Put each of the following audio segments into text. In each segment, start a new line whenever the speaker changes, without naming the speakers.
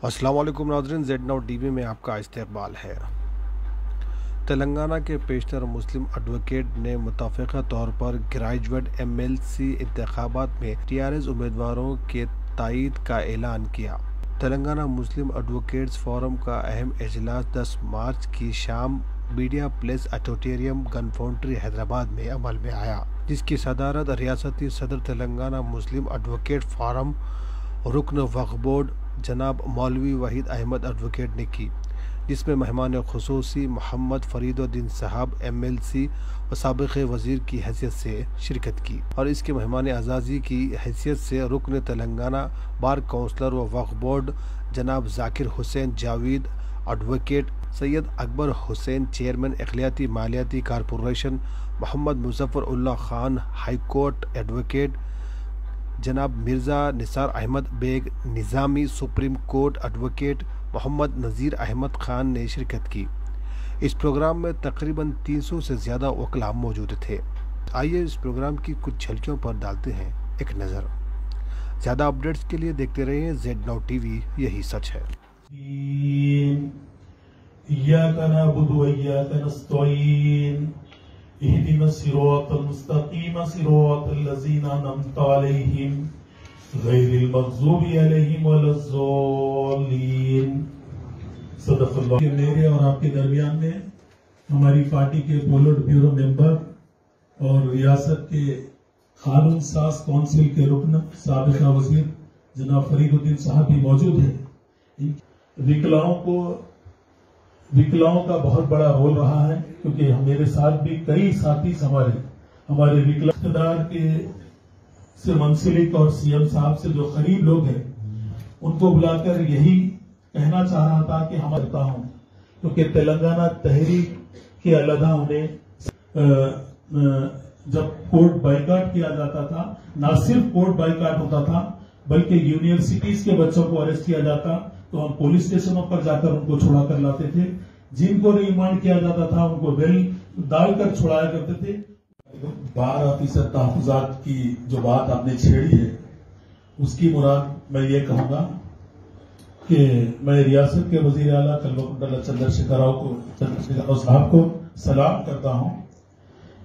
अस्सलाम वालेकुम नाज़रीन, Z-Now TV में आपका इस्तकबाल है। तेलंगाना के पेशतर मुस्लिम एडवोकेट ने मुतफ़िक़ा तौर पर ग्रेजुएट MLC इंतख़ाबात में TRS उम्मीदवारों के तायीद का ऐलान किया। तेलंगाना मुस्लिम एडवोकेट्स फोरम का अहम इजलास 10 मार्च की शाम media place auditorium gun foundry Hyderabad में अमल में आया, जिसकी सदारत रियासती सदर तेलंगाना मुस्लिम एडवोकेट फोरम रुकन वक्फ बोर्ड जनाब मौलवी वहीद अहमद एडवोकेट ने की, जिसमें मेहमान खुसूसी मोहम्मद फरीदुद्दीन साहब MLC व साबिक़ वज़ीर की हैसियत से शिरकत की और इसके मेहमान आज़ाज़ी की हैसियत से रुकन तेलंगाना बार काउंसलर व वक्फ बोर्ड जनाब ज़ाकिर हुसैन जावेद एडवोकेट, सैयद अकबर हुसैन चेयरमैन इक़लियाती मालियाती corporation, Mohammad Muzaffar Ullah Khan high court advocate, जनाब Mirza Nisar Ahmed Baig Nizami supreme court advocate, Mohammad Nazir Ahmed Khan ने शिरकत की। इस प्रोग्राम में तकरीबन 300 से ज़्यादा वकील मौजूद थे। आइए इस प्रोग्राम की कुछ झलकियों पर डालते हैं एक नज़र। ज़्यादा अपडेट्स के लिए देखते रहिए Z-Now TV, यही सच है।
इहदिना सिरातल मुस्तकीम सिरातल लज़ीना अनअमता अलैहिम गैरिल मग़ज़ूबि अलैहिम वलज़्ज़ालिन। सदक़ल्लाह। मेरे और आपके दरमियान में हमारी पार्टी के पोलिट ब्यूरो मेंबर और रियासत के कानून साज काउंसिल के रुकन साबिक़ा वज़ीर जनाब फरीदुद्दीन साहब भी मौजूद हैं। विकलांगों का बहुत बड़ा रोल रहा है, क्योंकि मेरे साथ भी कई साथी हमारे विकलांग के से मंसलिक और CM साहब से जो करीब लोग हैं उनको बुलाकर यही कहना चाह रहा था कि हम करता हूं, क्योंकि तेलंगाना तहरीक के अलहदा उन्हें जब कोर्ट बाइकाट किया जाता था, न सिर्फ कोर्ट बाइकाट होता था बल्कि यूनिवर्सिटीज के बच्चों को अरेस्ट किया जाता तो हम पुलिस स्टेशनों पर जाकर उनको छुड़ा कर लाते थे। जिनको रिमांड किया जाता था उनको बेल डालकर छुड़ाया करते थे। 12% तहफ़्फ़ुज़ात की जो बात आपने छेड़ी है, उसकी मुराद मैं ये कहूंगा कि मैं रियासत के वज़ीर आला कल्वकुंडला चंद्रशेखर राव साहब को सलाम करता हूं।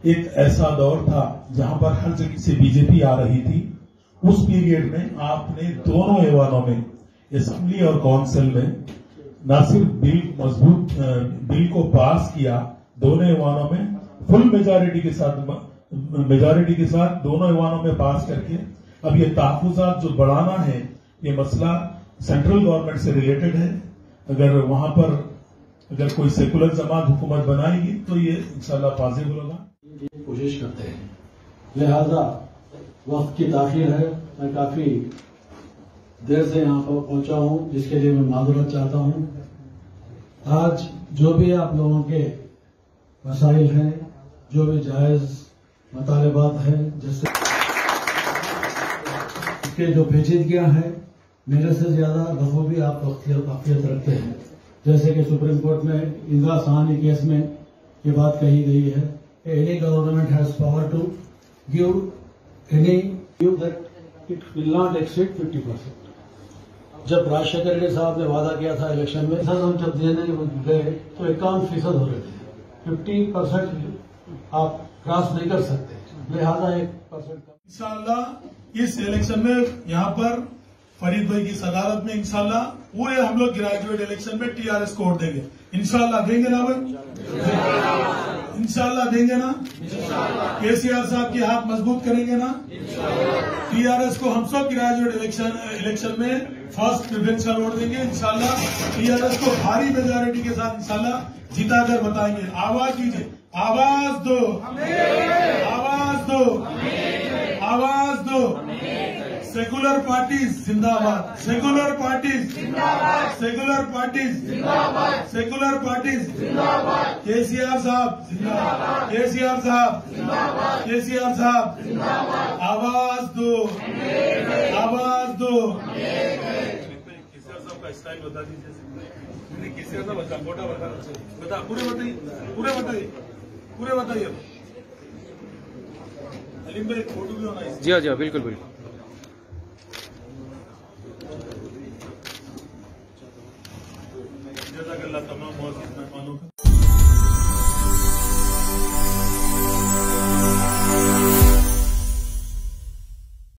एक ऐसा दौर था जहां पर हर जगह से बीजेपी आ रही थी। उस पीरियड में आपने दोनों ऐवानों में, असेंबली और काउंसिल में, न सिर्फ बिल को पास किया, दोनों ऐवानों में फुल मेजॉरिटी के साथ दोनों ऐवानों में पास करके अब ये तहफ़्फ़ुज़ात जो बढ़ाना है, ये मसला सेंट्रल गवर्नमेंट से रिलेटेड है। अगर वहां पर अगर कोई सेकुलर जमात हुकूमत बनाएगी तो ये इंशाल्लाह पॉसिबल होगा।
कोशिश करते हैं, लिहाजा वक्त की ताखीर है। मैं काफी देर से यहाँ पर पहुंचा हूं, जिसके लिए मैं माजूरत चाहता हूं। आज जो भी आप लोगों के मसाइल हैं, जो भी जायज मुतालबात हैं, जैसे के जो पेचीदगियां हैं, मेरे से ज्यादा बखूबी आप अख्तियात रखते हैं। जैसे कि सुप्रीम कोर्ट में इंदिरा साहनी केस में ये बात कही गई है कि any government has power to give any that it will not exceed 50%। जब राजशेखर रेड्डी साहब ने वादा किया था इलेक्शन में, हम जब देने गए तो 51% हो रहे थे। 50% आप क्रॉस नहीं कर सकते, लिहाजा 1%
इंशाल्लाह इस इलेक्शन में यहाँ पर फरीद भाई की सदारत में इंशाल्लाह पूरे हम लोग ग्रेजुएट इलेक्शन में TRS को वोट देंगे। इंशाल्लाह देंगे ना भाई? इंशाल्लाह देंगे ना? KCR साहब के हाथ मजबूत करेंगे ना? TRS को हम सब ग्रेजुएट इलेक्शन में फर्स्ट प्रेफरेंशियल वोट देंगे। इंशाल्लाह TRS को भारी मेजॉरिटी के साथ इंशाल्लाह जिताकर बताएंगे। आवाज दीजिए, आवाज दो, आवाज दो, आवाज दो। सेकुलर पार्टीज जिंदाबाद, सेकुलर पार्टीज जिंदाबाद, सेकुलर पार्टीज जिंदाबाद, सेकुलर पार्टीज जिंदाबाद। KCR साहब जिंदाबाद, KCR साहब जिंदाबाद, KCR साहब जिंदाबाद। आवाज दो, आवाज दो। KCR साहब का स्टाइल बता दीजिए। KCR साहब बता, पूरे बताइए, पूरे बताइए, पूरे बताइए। अलीम भाई फोटो भी होना है।
जी हाँ, बिल्कुल बिल्कुल।
जज़ाकल्लाह तमाम मौजूद मेहमानों का।